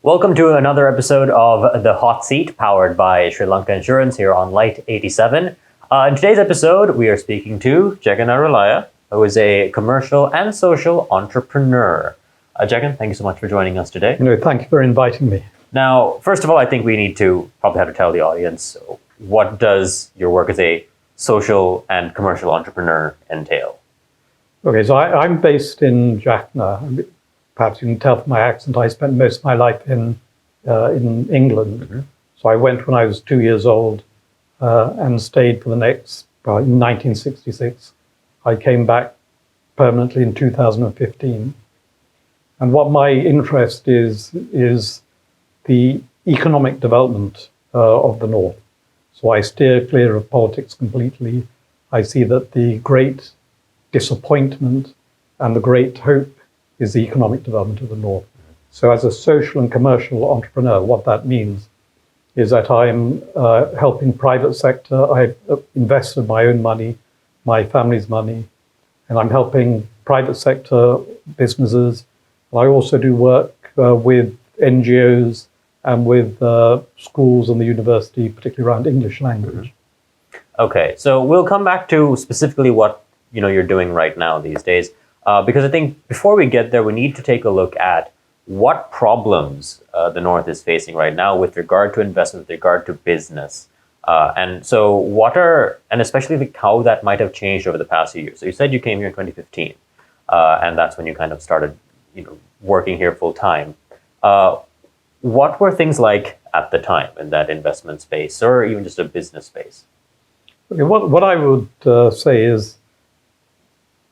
Welcome to another episode of The Hot Seat, powered by Sri Lanka Insurance here on Light 87. In today's episode, we are speaking to Jekhan Aruliah, who is a commercial and social entrepreneur. Jekhan, thank you so much for joining us today. No, thank you for inviting me. Now, first of all, I think we need to probably have to tell the audience, what does your work as a social and commercial entrepreneur entail? Okay, so I'm based in Jaffna. Perhaps you can tell from my accent, I spent most of my life in England. Mm-hmm. So I went when I was 2 years old and stayed for the next, in 1966. I came back permanently in 2015. And what my interest is the economic development of the North. So I steer clear of politics completely. I see that the great disappointment and the great hope is the economic development of the North. So as a social and commercial entrepreneur, what that means is that I'm helping private sector. I invested my own money, my family's money, and I'm helping private sector businesses. I also do work with NGOs and with schools and the university, particularly around English language. Okay, so we'll come back to specifically what you're doing right now these days. Because I think before we get there, we need to take a look at what problems the North is facing right now with regard to investment, with regard to business. And especially how that might have changed over the past few years. So you said you came here in 2015, and that's when you kind of started, working here full time. What were things like at the time in that investment space, or even just a business space? Okay, what I would say is,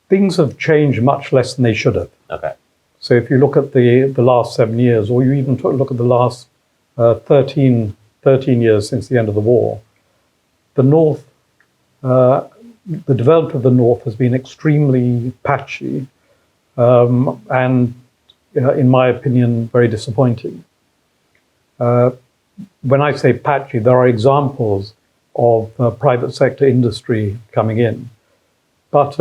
things have changed much less than they should have. Okay. So if you look at the last 7 years, or you even look at the last 13 years since the end of the war, the North, the development of the North has been extremely patchy and, in my opinion, very disappointing. When I say patchy, there are examples of private sector industry coming in, but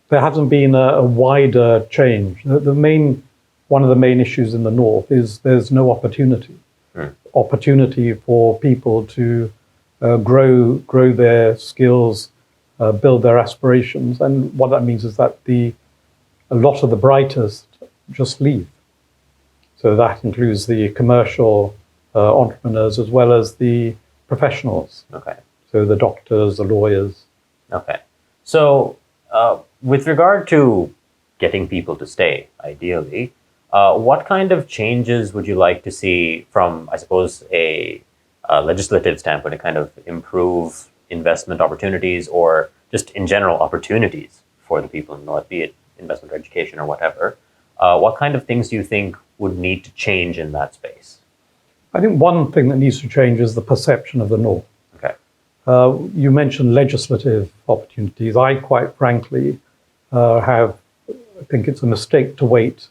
there hasn't been a wider change. One of the main issues in the North is there's no opportunity. Opportunity for people to grow their skills, build their aspirations. And what that means is that a lot of the brightest just leave. So that includes the commercial entrepreneurs as well as the professionals. Okay. So the doctors, the lawyers. Okay. So with regard to getting people to stay, ideally, what kind of changes would you like to see from, I suppose, a legislative standpoint to kind of improve investment opportunities, or just in general opportunities for the people in the North, be it investment or education or whatever? What kind of things do you think would need to change in that space? I think one thing that needs to change is the perception of the North. Okay. You mentioned legislative opportunities. I quite frankly I think it's a mistake to wait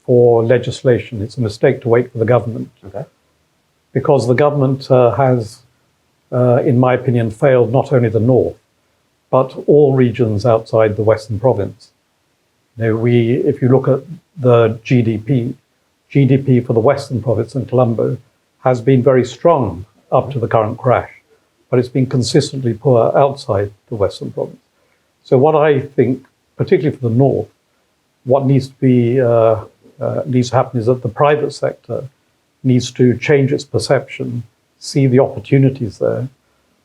for legislation. It's a mistake to wait for the government. Okay. Because the government has, in my opinion, failed not only the North, but all regions outside the Western Province. If you look at the GDP for the Western Province and Colombo has been very strong up to the current crash, but it's been consistently poor outside the Western Province. So what I think, particularly for the North, what needs to happen is that the private sector needs to change its perception, see the opportunities there.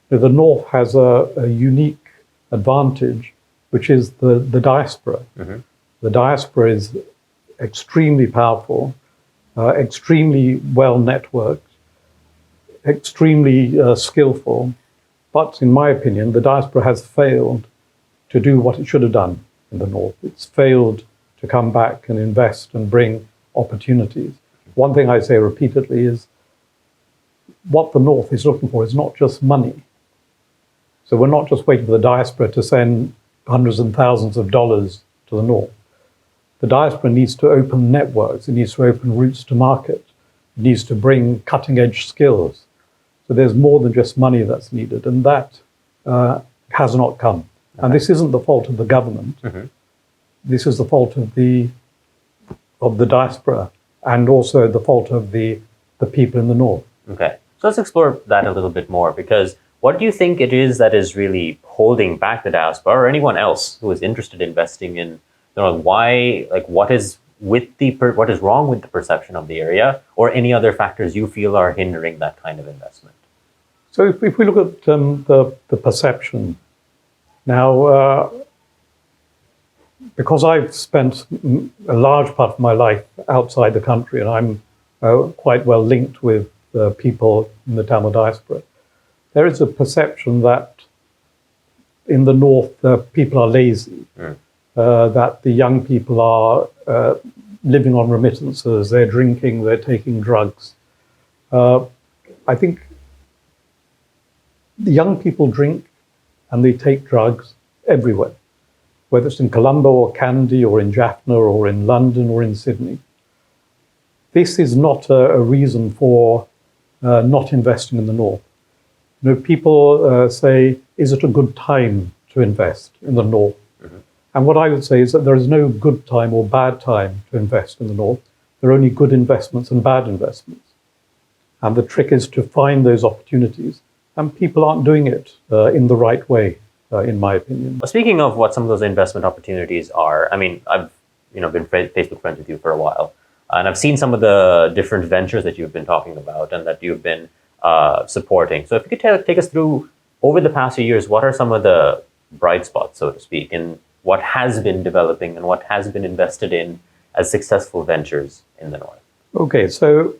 The North has a unique advantage, which is the diaspora. Mm-hmm. The diaspora is extremely powerful, extremely well networked, extremely skillful. But in my opinion, the diaspora has failed to do what it should have done in the North. It's failed to come back and invest and bring opportunities. One thing I say repeatedly is what the North is looking for is not just money. So we're not just waiting for the diaspora to send hundreds and thousands of dollars to the North. The diaspora needs to open networks. It needs to open routes to market. It needs to bring cutting-edge skills. So there's more than just money that's needed, and that has not come. Okay. And this isn't the fault of the government. Mm-hmm. This is the fault of the diaspora. and also the fault of the people in the north. Okay. So let's explore that a little bit more, because what do you think it is that is really holding back the diaspora or anyone else who is interested in investing in, why, like, what is wrong with the perception of the area, or any other factors you feel are hindering that kind of investment? So if we look at the perception now, because I've spent a large part of my life outside the country, and I'm quite well linked with people in the Tamil diaspora, there is a perception that in the north people are lazy, that the young people are living on remittances, they're drinking, they're taking drugs. I think the young people drink and they take drugs everywhere, whether it's in Colombo or Kandy or in Jaffna or in London or in Sydney. This is not a reason for not investing in the north. People say, is it a good time to invest in the north? And what I would say is that there is no good time or bad time to invest in the north. There are only good investments and bad investments. And the trick is to find those opportunities. And people aren't doing it in the right way, in my opinion. Speaking of what some of those investment opportunities are, I mean, I've been Facebook friends with you for a while, and I've seen some of the different ventures that you've been talking about and that you've been supporting. So if you could take us through, over the past few years, what are some of the bright spots, so to speak, in what has been developing and what has been invested in as successful ventures in the north? Okay, so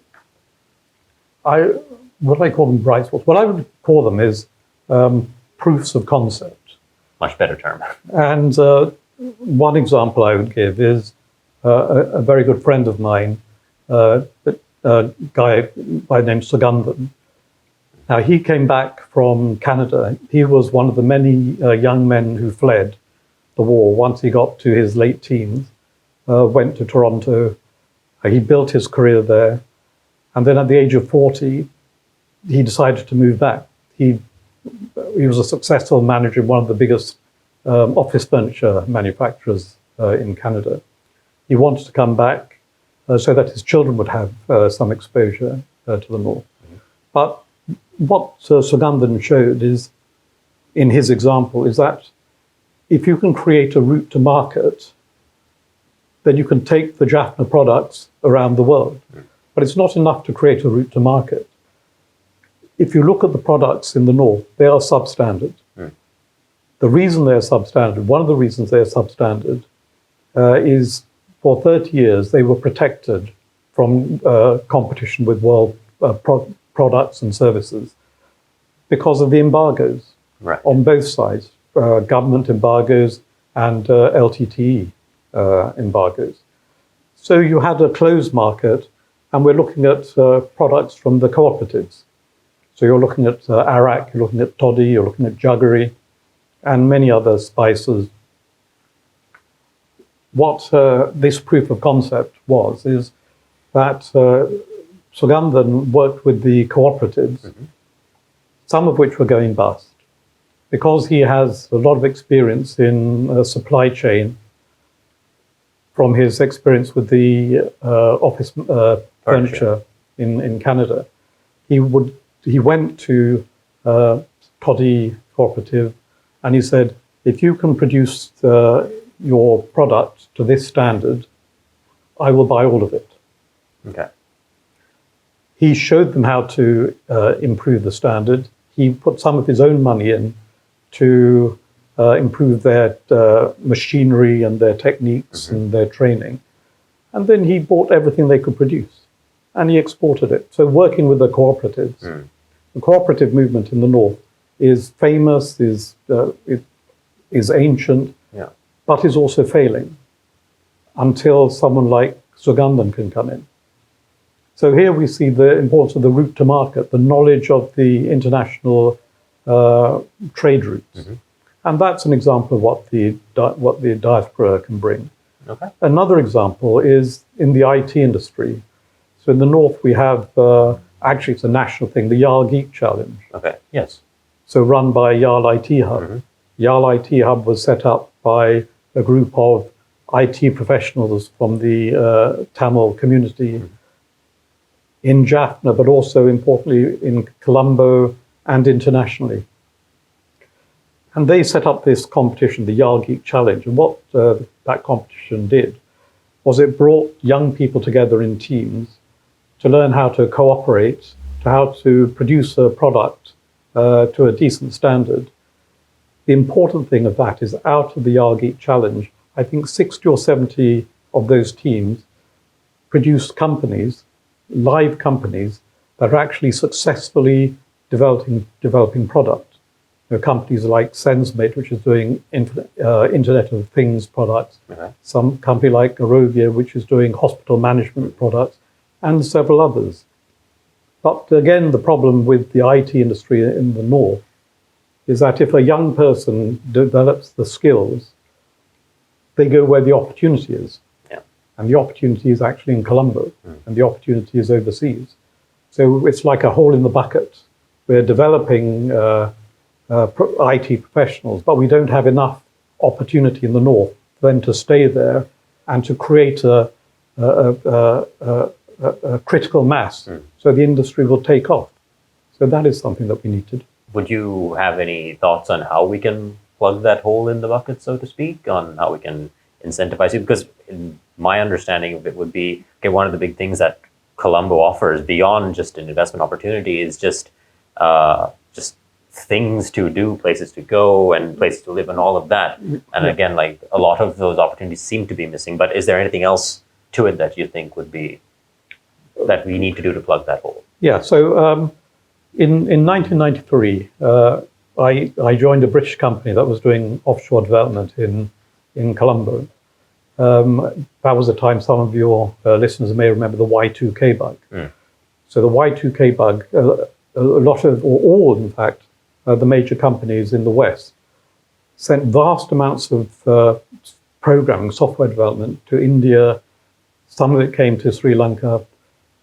what do I call them bright spots? What I would call them is proofs of concept. Much better term. And one example I would give is a very good friend of mine, a guy by the name Sugandhan. Now, he came back from Canada. He was one of the many young men who fled the war. Once he got to his late teens, went to Toronto. He built his career there. And then at the age of 40, he decided to move back. He was a successful manager in one of the biggest office furniture manufacturers in Canada. He wanted to come back so that his children would have some exposure to the north. But what Sugandhan showed is, in his example, is that if you can create a route to market, then you can take the Jaffna products around the world. But it's not enough to create a route to market. If you look at the products in the north, they are substandard. The reason they're substandard, one of the reasons they're substandard, is for 30 years they were protected from competition with world products and services because of the embargoes on both sides, government embargoes and LTTE embargoes. So you had a closed market, and we're looking at products from the cooperatives. So you're looking at arak, you're looking at toddy, you're looking at jaggery, and many other spices. What this proof of concept was is that Sugandhan worked with the cooperatives, some of which were going bust. Because he has a lot of experience in supply chain from his experience with the office furniture in Canada, he went to Toddy Cooperative and he said, if you can produce your product to this standard, I will buy all of it. Okay. He showed them how to improve the standard. He put some of his own money in to improve their machinery and their techniques and their training. And then he bought everything they could produce and he exported it. So working with the cooperatives, the cooperative movement in the north is famous, is ancient, but is also failing until someone like Sugandhan can come in. So here we see the importance of the route to market, the knowledge of the international trade routes. And that's an example of what the diaspora can bring. Okay. Another example is in the IT industry. So in the north we have, actually it's a national thing, the Yale Geek Challenge. Okay, yes. So run by Yale IT Hub. Yale IT Hub was set up by a group of IT professionals from the Tamil community in Jaffna, but also importantly in Colombo and internationally. And they set up this competition, the Yar Geek Challenge. And what that competition did was it brought young people together in teams to learn how to cooperate, to how to produce a product to a decent standard. The important thing of that is out of the Yar Geek Challenge, I think 60 or 70 of those teams produced companies, live companies, that are actually successfully developing product. Companies like SenseMate, which is doing Internet of Things products, some company like Aruliah, which is doing hospital management products, and several others. But again, the problem with the IT industry in the north is that if a young person develops the skills, they go where the opportunity is. Yeah. And the opportunity is actually in Colombo, and the opportunity is overseas. So it's like a hole in the bucket. We're developing IT professionals, but we don't have enough opportunity in the north for them to stay there and to create a critical mass so the industry will take off. So that is something that we need to do. Would you have any thoughts on how we can plug that hole in the bucket, so to speak, on how we can incentivize you? Because in my understanding of it would be, okay, one of the big things that Colombo offers beyond just an investment opportunity is just things to do, places to go, and places to live, and all of that. And again, like a lot of those opportunities seem to be missing. But is there anything else to it that you think would be that we need to do to plug that hole? Yeah. So in 1993, I joined a British company that was doing offshore development in Colombo. That was a time some of your listeners may remember the Y2K bug. So the Y2K bug, a lot of, or all in fact, the major companies in the West sent vast amounts of programming, software development to India. Some of it came to Sri Lanka.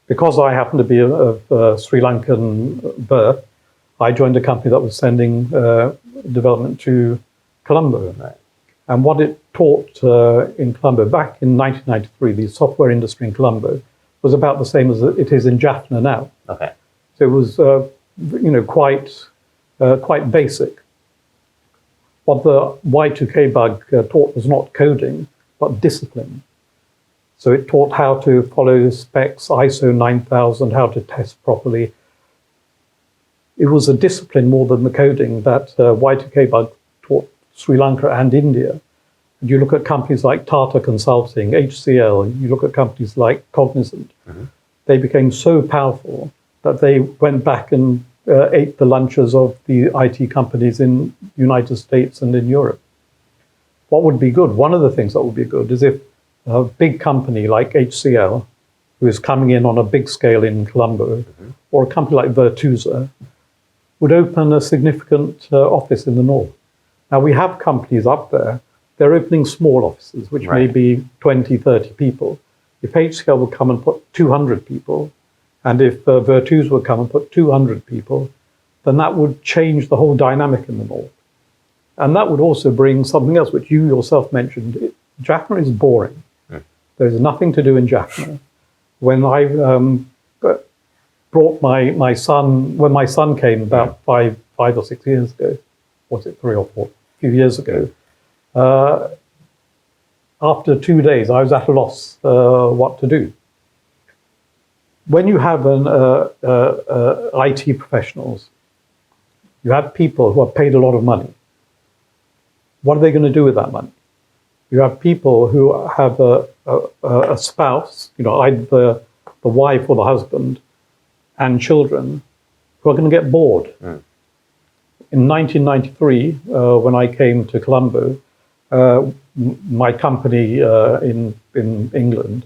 Because I happened to be of Sri Lankan birth, I joined a company that was sending development to Colombo. Right. And what it taught in Colombo back in 1993, the software industry in Colombo was about the same as it is in Jaffna now. Okay. So it was, quite basic. What the Y2K bug taught was not coding, but discipline. So it taught how to follow specs, ISO 9000, how to test properly. It was a discipline more than the coding that Y2K bug taught Sri Lanka and India. And you look at companies like Tata Consulting, HCL, you look at companies like Cognizant, they became so powerful that they went back and ate the lunches of the IT companies in the United States and in Europe. What would be good? One of the things that would be good is if a big company like HCL, who is coming in on a big scale in Colombo, or a company like Virtusa, would open a significant office in the north. Now, we have companies up there. They're opening small offices, which may be 20, 30 people. If HCL would come and put 200 people, and if Virtusa would come and put 200 people, then that would change the whole dynamic in the north. And that would also bring something else, which you yourself mentioned. Jaffna is boring. There's nothing to do in Jaffna. When I brought my son, when my son came about 5 or 6 years ago, was it 3 or 4, a few years ago, after 2 days, I was at a loss what to do. When you have IT professionals, you have people who are paid a lot of money. What are they going to do with that money? You have people who have a spouse, either the wife or the husband, and children, who are going to get bored. In 1993, when I came to Colombo, my company in England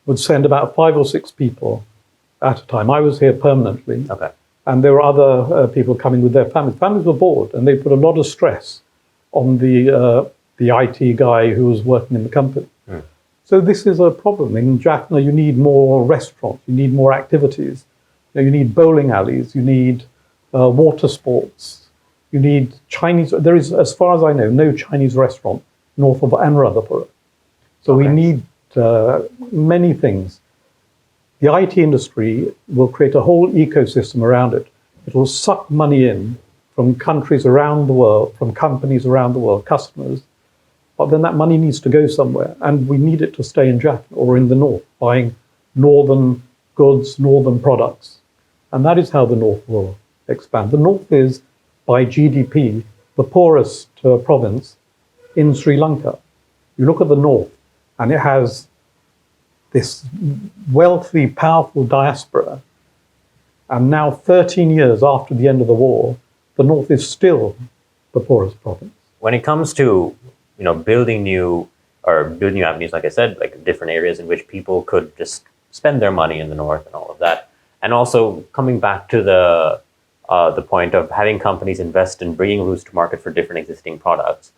would send about 5 or 6 people at a time. I was here permanently. Okay. And there were other people coming with their families. Families were bored, and they put a lot of stress on the IT guy who was working in the company. So this is a problem. In Jaffna, you need more restaurants, you need more activities. You need bowling alleys, you need water sports, you need Chinese. There is, as far as I know, no Chinese restaurant north of Anuradhapura. So we need many things. The IT industry will create a whole ecosystem around it. It will suck money in from countries around the world, from companies around the world, customers, but then that money needs to go somewhere, and we need it to stay in Japan or in the north, buying northern goods, northern products. And that is how the north will expand. The north is, by GDP, the poorest province in Sri Lanka. You look at the north, and it has this wealthy, powerful diaspora. And now, 13 years after the end of the war, the north is still the poorest province. When it comes to building new avenues, like I said, like different areas in which people could just spend their money in the north and all of that, and also coming back to the point of having companies invest in bringing routes to market for different existing products,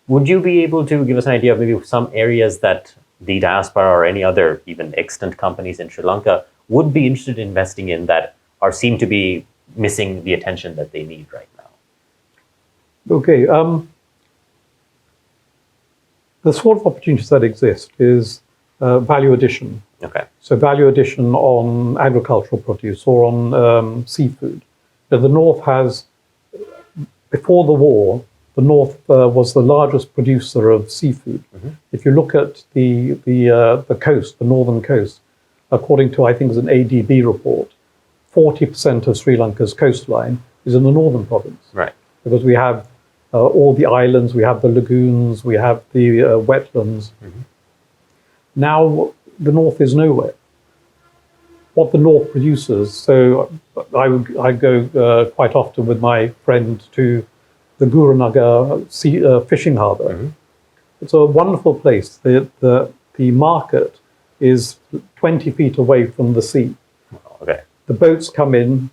would you be able to give us an idea of maybe some areas that the diaspora or any other even extant companies in Sri Lanka would be interested in investing in that seem to be missing the attention that they need right now? Okay. The sort of opportunities that exist is value addition. Okay. So value addition on agricultural produce or on seafood. The north has, before the war, the north was the largest producer of seafood. Mm-hmm. If you look at the coast, the northern coast, according to, I think it's an ADB report, 40% of Sri Lanka's coastline is in the northern province. Right. Because we have all the islands, we have the lagoons, we have the wetlands. Mm-hmm. Now the north is nowhere. What the north produces, so I go quite often with my friend to the Guranagar fishing harbour. Mm-hmm. It's a wonderful place. The market is 20 feet away from the sea. Okay. The boats come in,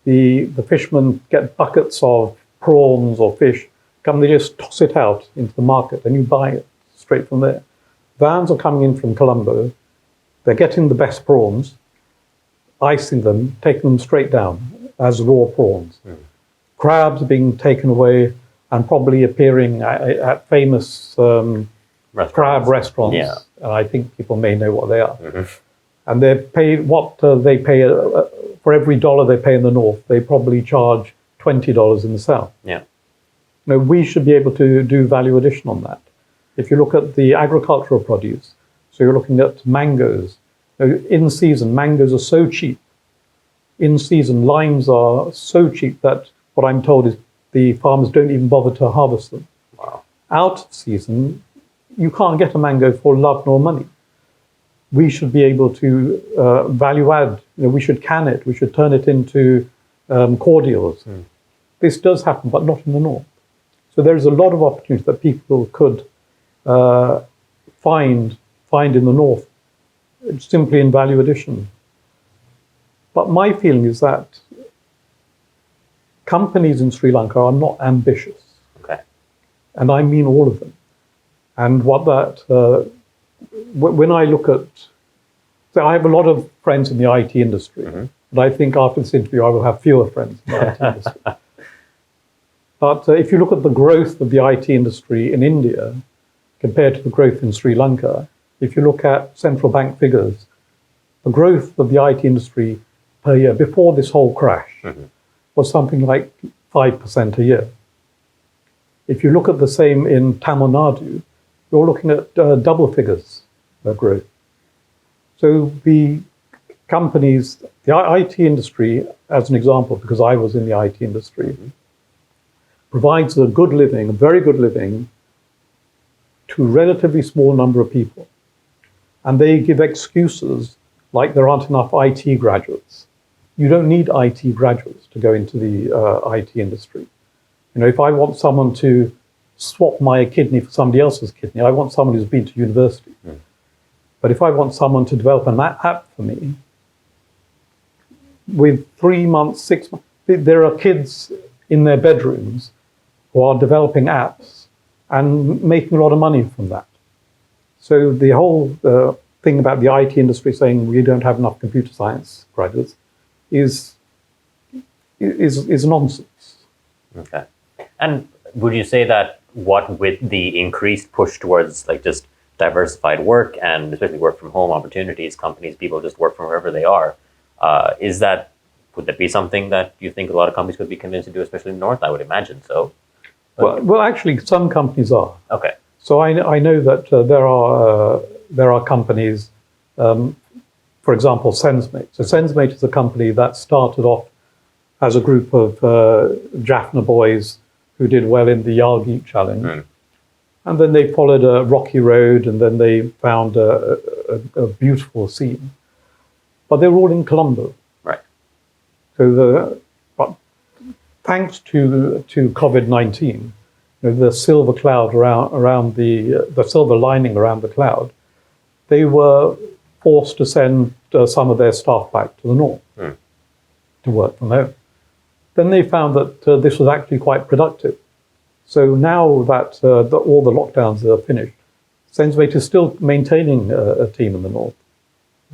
the fishermen get buckets of prawns or fish, they just toss it out into the market and you buy it straight from there. Vans are coming in from Colombo, they're getting the best prawns, icing them, taking them straight down as raw prawns. Mm. Crabs are being taken away and probably appearing at famous crab restaurants. Yeah. And I think people may know what they are. Mm-hmm. And they pay for every dollar they pay in the north, they probably charge $20 in the south. Yeah. Now, we should be able to do value addition on that. If you look at the agricultural produce, so you're looking at mangoes. In season, mangoes are so cheap. In season, limes are so cheap that what I'm told is the farmers don't even bother to harvest them. Wow. Out of season, you can't get a mango for love nor money. We should be able to value add. We should can it. We should turn it into cordials. Mm. This does happen, but not in the north. So there is a lot of opportunity that people could find in the north, simply in value addition. But my feeling is that companies in Sri Lanka are not ambitious. Okay. And I mean all of them. And what that, when I look at, so I have a lot of friends in the IT industry, mm-hmm. but I think after this interview I will have fewer friends in the IT industry. But if you look at the growth of the IT industry in India compared to the growth in Sri Lanka, if you look at central bank figures, the growth of the IT industry per year before this whole crash mm-hmm. was something like 5% a year. If you look at the same in Tamil Nadu, you're looking at double figures growth. So the companies, the IT industry, as an example, because I was in the IT industry, mm-hmm. provides a good living, a very good living, to a relatively small number of people. And they give excuses like there aren't enough IT graduates. You don't need IT graduates to go into the IT industry. If I want someone to swap my kidney for somebody else's kidney, I want someone who's been to university. Mm. But if I want someone to develop an app for me, with 3 months, 6 months, there are kids in their bedrooms who are developing apps and making a lot of money from that. So the whole thing about the IT industry saying we don't have enough computer science graduates is nonsense. Okay. And would you say that what with the increased push towards like just diversified work and especially work from home opportunities, companies, people just work from wherever they are. Would that be something that you think a lot of companies could be convinced to do, especially in the North? I would imagine so. Well, actually, some companies are. Okay. So I know that there are companies, for example, SensMate. So SensMate is a company that started off as a group of Jaffna boys who did well in the Yargeek Challenge. Mm. And then they followed a rocky road, and then they found a beautiful scene. But they were all in Colombo. Right. So but thanks to COVID-19, the silver cloud around the silver lining around the cloud, they were forced to send some of their staff back to the north to work from home. Then they found that this was actually quite productive. So now that all the lockdowns are finished, SensMate is still maintaining a team in the north.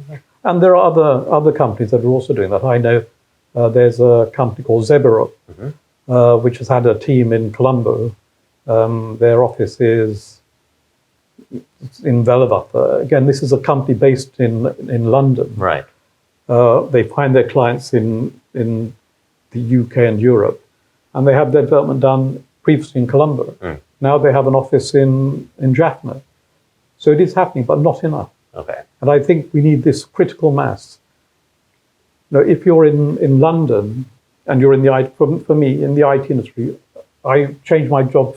Okay. And there are other companies that are also doing that. I know there's a company called Zeberot, which has had a team in Colombo. Their office is in Velavath. Again, this is a company based in London. Right. They find their clients in the UK and Europe, and they have their development done previously in Colombo. Mm. Now they have an office in Jaffna. So it is happening, but not enough. Okay. And I think we need this critical mass. If you're in London and you're in the IT, for me, in the IT industry, I changed my job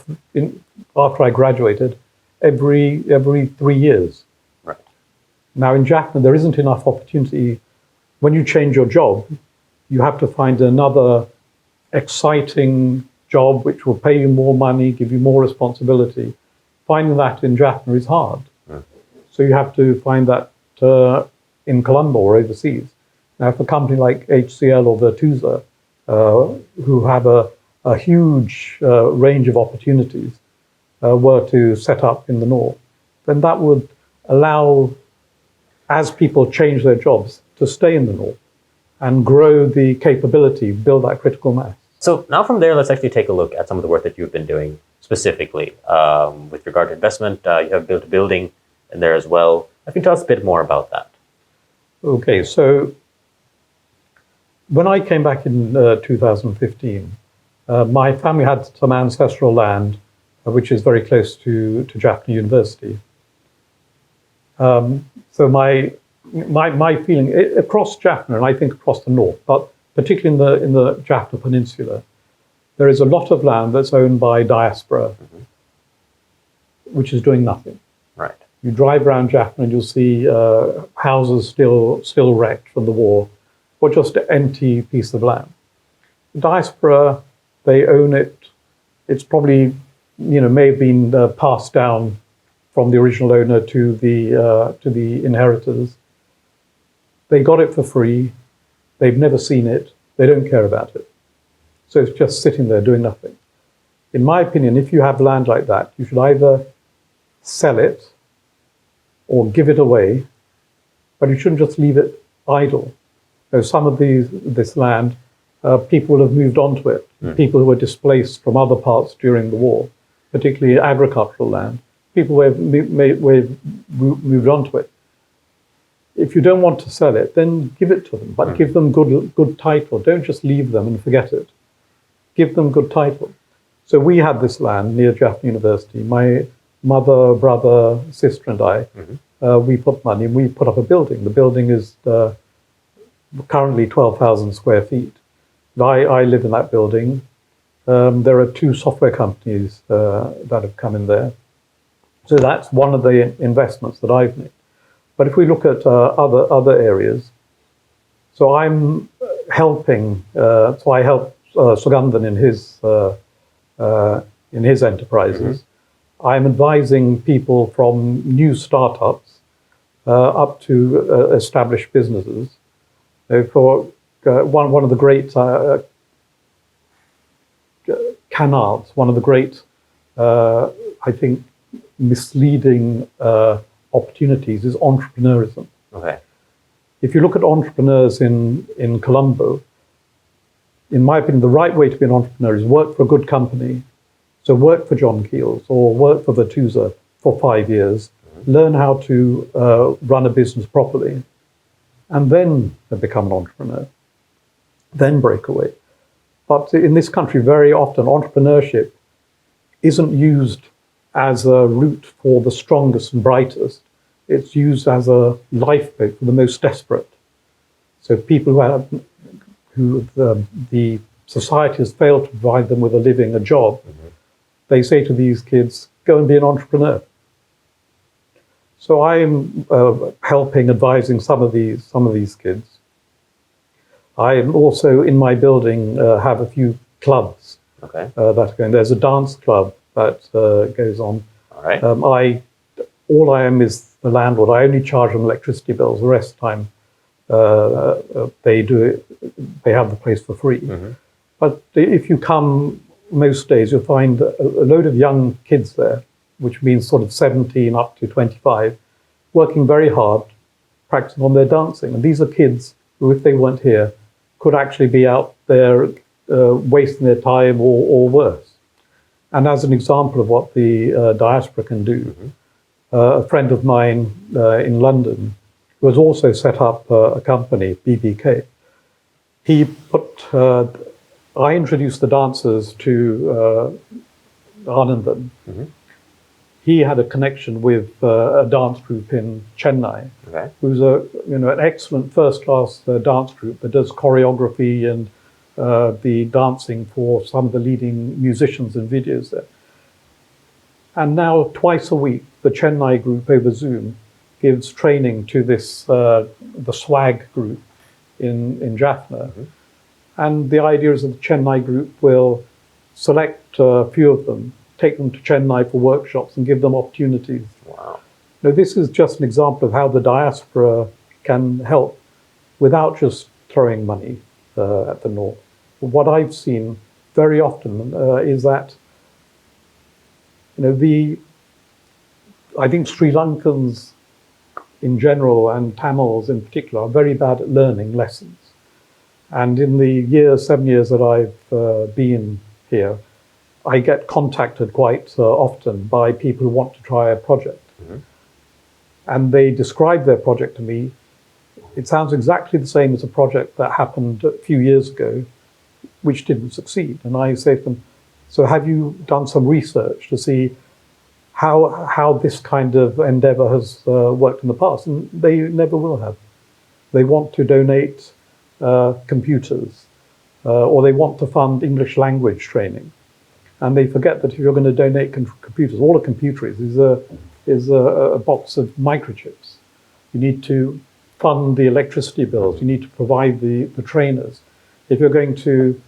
after I graduated every 3 years. Right. Now in Jaffna, there isn't enough opportunity. When you change your job, you have to find another exciting job which will pay you more money, give you more responsibility. Finding that in Jaffna is hard. Mm. So you have to find that in Colombo or overseas. Now, if a company like HCL or Virtusa, who have a huge range of opportunities, were to set up in the north, then that would allow, as people change their jobs, to stay in the north and grow the capability, build that critical mass. So now from there, let's actually take a look at some of the work that you've been doing specifically with regard to investment. You have built a building in there as well. Can you tell us a bit more about that? Okay, so when I came back in 2015, my family had some ancestral land, which is very close to Jaffna University. So my feeling across Jaffna, and I think across the north, but particularly in the Jaffna Peninsula, there is a lot of land that's owned by diaspora, which is doing nothing. Right. You drive around Jaffna and you'll see houses still wrecked from the war, or just an empty piece of land. The diaspora, they own it. It's probably, may have been passed down from the original owner to the inheritors. They got it for free. They've never seen it. They don't care about it. So it's just sitting there doing nothing. In my opinion, if you have land like that, you should either sell it or give it away, but you shouldn't just leave it idle. Some of this land, people have moved onto it. Mm. People who were displaced from other parts during the war, particularly agricultural land, people who have moved onto it. If you don't want to sell it, then give it to them, but give them good title. Don't just leave them and forget it. Give them good title. So we had this land near Jaffna University. My mother, brother, sister, and I, we put money and we put up a building. The building is currently 12,000 square feet. I live in that building. There are 2 software companies that have come in there. So that's one of the investments that I've made. But if we look at other areas, so I'm helping. So I help Sugandhan in his enterprises. Mm-hmm. I'm advising people from new startups up to established businesses. For one of the great canards, one of the great, I think, misleading opportunities is entrepreneurism. Okay. If you look at entrepreneurs in Colombo, in my opinion, the right way to be an entrepreneur is work for a good company. So work for John Keel's or work for Virtusa for 5 years, learn how to run a business properly, and then become an entrepreneur, then break away. But in this country, very often entrepreneurship isn't used as a route for the strongest and brightest. It's used as a lifeboat for the most desperate. So people who the society has failed to provide them with a living, a job, they say to these kids, go and be an entrepreneur. So I'm helping, advising some of these kids. I am also in my building have a few clubs that are going. There's a dance club that goes on. All right. All I am is the landlord. I only charge them electricity bills. The rest of the time, they do it. They have the place for free. But if you come most days, you'll find a load of young kids there, which means sort of 17 up to 25, working very hard, practicing on their dancing. And these are kids who, if they weren't here, could actually be out there wasting their time or worse. And as an example of what the diaspora can do, a friend of mine in London, who has also set up a company, BBK, he put, I introduced the dancers to Anandan. He had a connection with a dance group in Chennai, who's an excellent first-class dance group that does choreography and the dancing for some of the leading musicians and videos there. And now twice a week, the Chennai group over Zoom gives training to this the swag group in Jaffna. And the idea is that the Chennai group will select a few of them, take them to Chennai for workshops and give them opportunities. Wow. Now, this is just an example of how the diaspora can help without just throwing money at the north. What I've seen very often is that, I think Sri Lankans in general and Tamils in particular are very bad at learning lessons. And in the 7 years that I've been here, I get contacted quite often by people who want to try a project. And they describe their project to me. It sounds exactly the same as a project that happened a few years ago, which didn't succeed. And I say to them, so have you done some research to see how this kind of endeavor has worked in the past? And they never will have. They want to donate computers, or they want to fund English language training. And they forget that if you're going to donate computers, all a computer is a box of microchips. You need to fund the electricity bills. You need to provide the trainers. If you're going to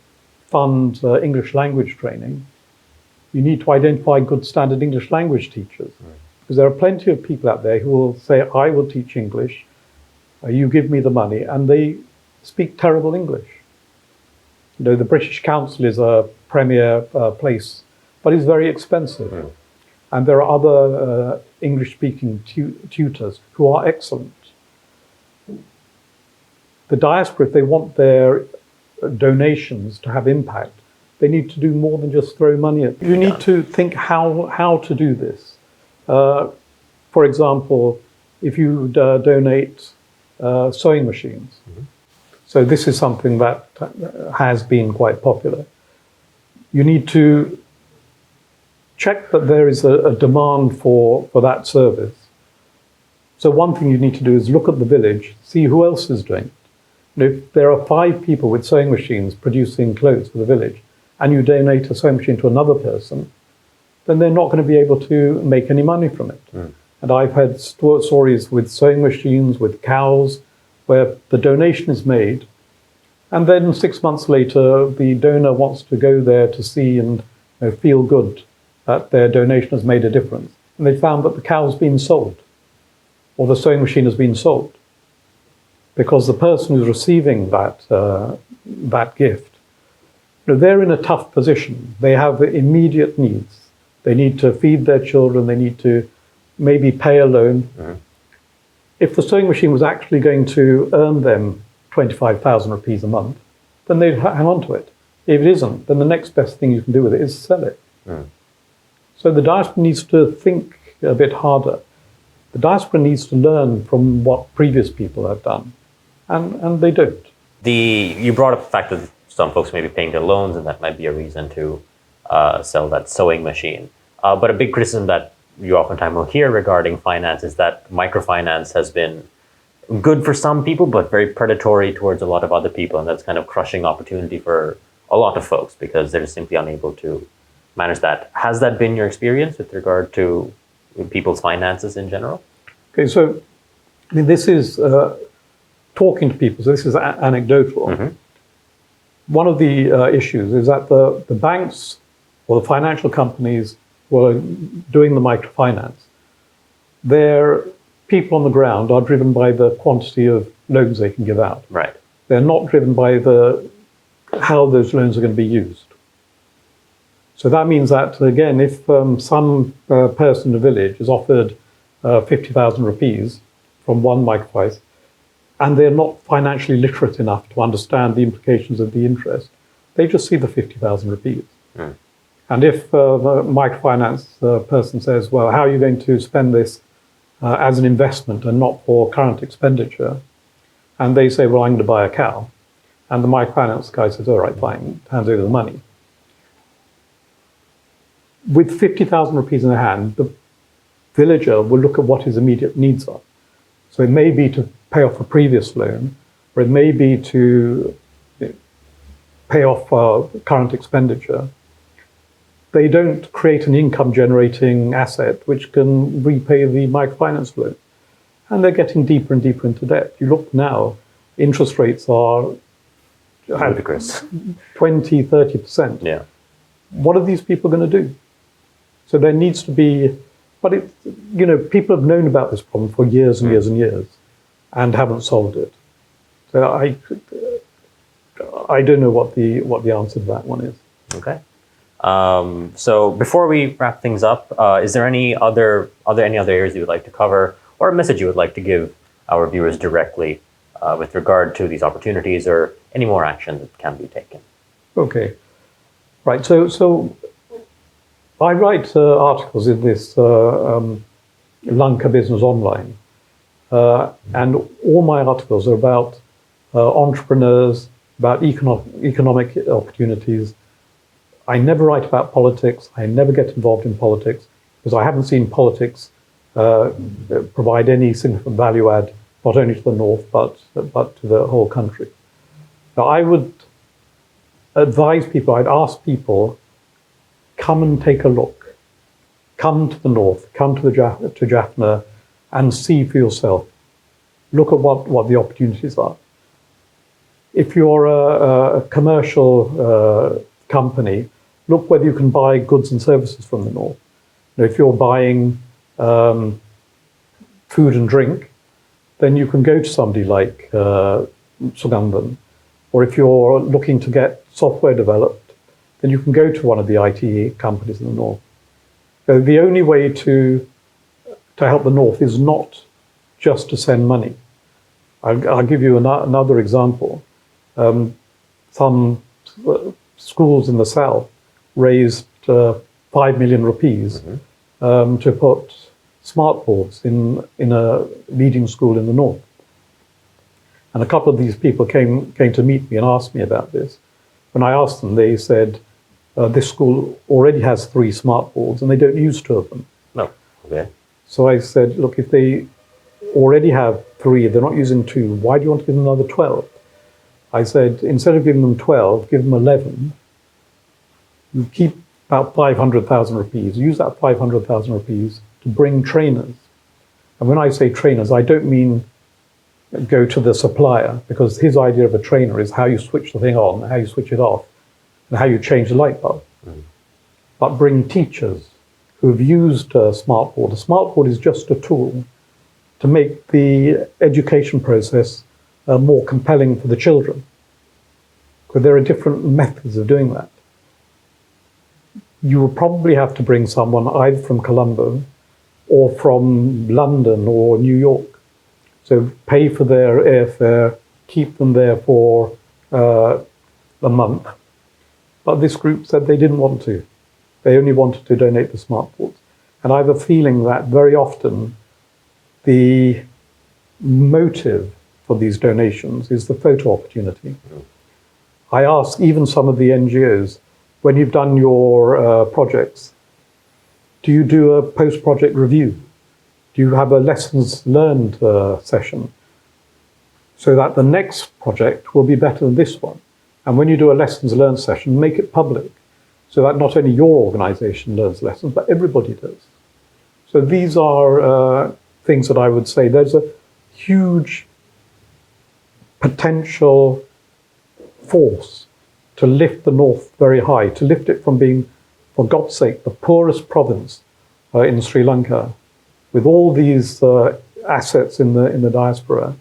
fund English language training, you need to identify good standard English language teachers. Because there are plenty of people out there who will say, I will teach English, you give me the money, and they speak terrible English. The British Council is a premier place, but it's very expensive. And there are other English-speaking tutors who are excellent. The diaspora, if they want their donations to have impact, they need to do more than just throw money at it. You need to think how to do this. For example, if you donate sewing machines, so this is something that has been quite popular. You need to check that there is a demand for that service. So one thing you need to do is look at the village, see who else is doing it. If there are 5 people with sewing machines producing clothes for the village, and you donate a sewing machine to another person, then they're not going to be able to make any money from it. And I've had stories with sewing machines, with cows, where the donation is made, and then 6 months later, the donor wants to go there to see and feel good that their donation has made a difference. And they found that the cow's been sold, or the sewing machine has been sold, because the person who's receiving that gift, they're in a tough position. They have immediate needs. They need to feed their children. They need to maybe pay a loan. If the sewing machine was actually going to earn them 25,000 rupees a month, then they'd hang on to it. If it isn't, then the next best thing you can do with it is sell it. So the diaspora needs to think a bit harder. The diaspora needs to learn from what previous people have done, and they don't. You brought up the fact that some folks may be paying their loans, and that might be a reason to sell that sewing machine. But a big criticism that you oftentimes will hear regarding finance is that microfinance has been good for some people, but very predatory towards a lot of other people, and that's kind of crushing opportunity for a lot of folks because they're simply unable to manage that. Has that been your experience with regard to people's finances in general? Okay, so I mean, this is talking to people. So this is anecdotal. Mm-hmm. One of the issues is that the banks or the financial companies who are doing the microfinance, their people on the ground are driven by the quantity of loans they can give out. Right. They're not driven by how those loans are going to be used. So that means that, again, if some person in the village is offered 50,000 rupees from one microfinance, and they're not financially literate enough to understand the implications of the interest, they just see the 50,000 rupees. Mm. And if the microfinance person says, well, how are you going to spend this as an investment and not for current expenditure? And they say, well, I'm going to buy a cow. And the microfinance guy says, all right, fine, hands over the money. With 50,000 rupees in their hand, the villager will look at what his immediate needs are. So it may be to pay off a previous loan, or it may be to pay off current expenditure. They don't create an income-generating asset which can repay the microfinance loan. And they're getting deeper and deeper into debt. You look now, interest rates are ludicrous. 20, 30%. Yeah. What are these people going to do? So there needs to be, but people have known about this problem for years and years and years and haven't solved it. So I don't know what the answer to that one is. Okay. So before we wrap things up, is there any other areas you would like to cover, or a message you would like to give our viewers directly with regard to these opportunities, or any more action that can be taken? Okay, right. So I write articles in this Lanka Business Online, and all my articles are about entrepreneurs, about economic opportunities. I never write about politics. I never get involved in politics because I haven't seen politics provide any significant value add, not only to the North, but to the whole country. Now, I would advise people, I'd ask people, come and take a look. Come to the North, come to Jaffna and see for yourself. Look at what the opportunities are. If you're a commercial company, look whether you can buy goods and services from the North. If you're buying food and drink, then you can go to somebody like Sugandhan. Or if you're looking to get software developed, then you can go to one of the IT companies in the North. So the only way to help the North is not just to send money. I'll give you another example. Some schools in the South raised 5 million rupees to put smart boards in a leading school in the North. And a couple of these people came to meet me and asked me about this. When I asked them, they said, this school already has 3 smart boards and they don't use 2 of them. No. Okay. So I said, look, if they already have 3, they're not using 2, why do you want to give them another 12? I said, instead of giving them 12, give them 11. You keep about 500,000 rupees. Use that 500,000 rupees to bring trainers. And when I say trainers, I don't mean go to the supplier, because his idea of a trainer is how you switch the thing on, how you switch it off, and how you change the light bulb. But bring teachers who have used a smartboard. A smartboard is just a tool to make the education process more compelling for the children. Because there are different methods of doing that. You will probably have to bring someone either from Colombo or from London or New York. So pay for their airfare, keep them there for a month. But this group said they didn't want to. They only wanted to donate the smartboards. And I have a feeling that very often the motive for these donations is the photo opportunity. I ask even some of the NGOs, when you've done your projects, do you do a post-project review? Do you have a lessons learned session? So that the next project will be better than this one. And when you do a lessons learned session, make it public, so that not only your organization learns lessons, but everybody does. So these are things that I would say there's a huge potential force to lift the North very high, to lift it from being, for God's sake, the poorest province in Sri Lanka, with all these assets in the diaspora.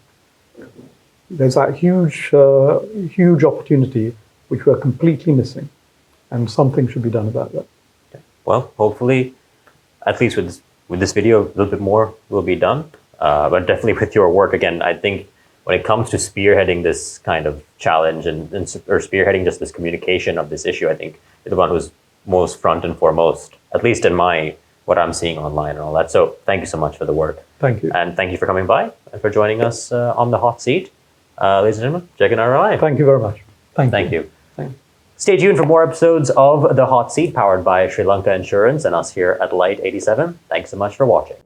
There's that huge opportunity which we're completely missing, and something should be done about that. Well, hopefully, at least with this video, a little bit more will be done. But definitely with your work, again, I think when it comes to spearheading this kind of challenge or spearheading just this communication of this issue, I think you're the one who's most front and foremost, at least in what I'm seeing online and all that. So thank you so much for the work. Thank you. And thank you for coming by and for joining us on the hot seat. Ladies and gentlemen, Jekhan Aruliah. Thank you very much. Thank you. Stay tuned for more episodes of The Hot Seat, powered by Sri Lanka Insurance and us here at Light 87. Thanks so much for watching.